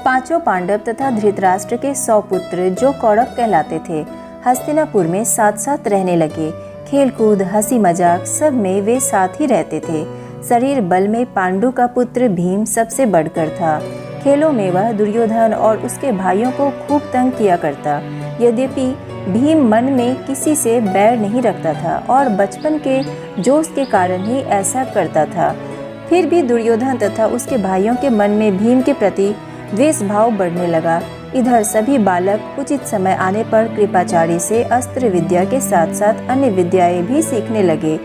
पांचों पांडव तथा धृतराष्ट्र के 100 पुत्र जो कौरव कहलाते थे, हस्तिनापुर में साथ साथ रहने लगे। खेलकूद, हंसी मजाक सब में वे साथ ही रहते थे। शरीर बल में पांडु का पुत्र भीम सबसे बढ़कर था। खेलों में वह दुर्योधन और उसके भाइयों को खूब तंग किया करता। यद्यपि भीम मन में किसी से बैर नहीं रखता था और बचपन के जोश के कारण ही ऐसा करता था, फिर भी दुर्योधन तथा उसके भाइयों के मन में भीम के प्रति द्वेष भाव बढ़ने लगा। इधर सभी बालक उचित समय आने पर कृपाचार्य से अस्त्र विद्या के साथ साथ अन्य विद्याएं भी सीखने लगे।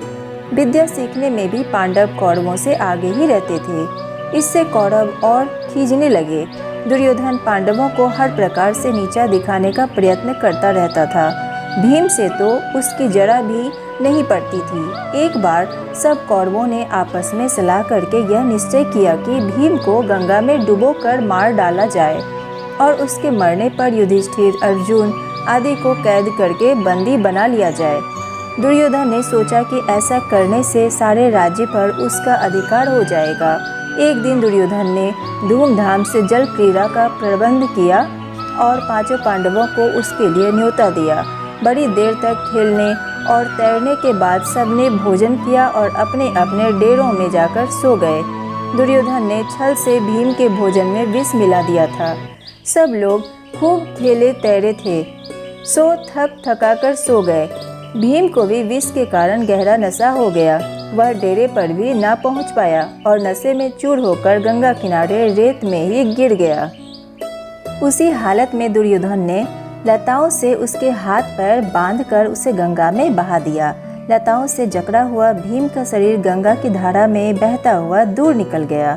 विद्या सीखने में भी पांडव कौरवों से आगे ही रहते थे। इससे कौरव और खींचने लगे। दुर्योधन पांडवों को हर प्रकार से नीचा दिखाने का प्रयत्न करता रहता था। भीम से तो उसकी जरा भी नहीं पड़ती थी। एक बार सब कौरवों ने आपस में सलाह करके यह निश्चय किया कि भीम को गंगा में डुबोकर मार डाला जाए और उसके मरने पर युधिष्ठिर, अर्जुन आदि को कैद करके बंदी बना लिया जाए। दुर्योधन ने सोचा कि ऐसा करने से सारे राज्य पर उसका अधिकार हो जाएगा। एक दिन दुर्योधन ने धूमधाम से जल क्रीड़ा का प्रबंध किया और पांचों पांडवों को उसके लिए न्योता दिया। बड़ी देर तक खेलने और तैरने के बाद सबने भोजन किया और अपने अपने डेरों में जाकर सो गए। दुर्योधन ने छल से भीम के भोजन में विष मिला दिया था। सब लोग खूब खेले तैरे थे, सो थक थकाकर सो गए। भीम को भी विष के कारण गहरा नशा हो गया। वह डेरे पर भी ना पहुंच पाया और नशे में चूर होकर गंगा किनारे रेत में ही गिर गया। उसी हालत में दुर्योधन ने लताओं से उसके हाथ पैर बांधकर उसे गंगा में बहा दिया। लताओं से जकड़ा हुआ भीम का शरीर गंगा की धारा में बहता हुआ दूर निकल गया।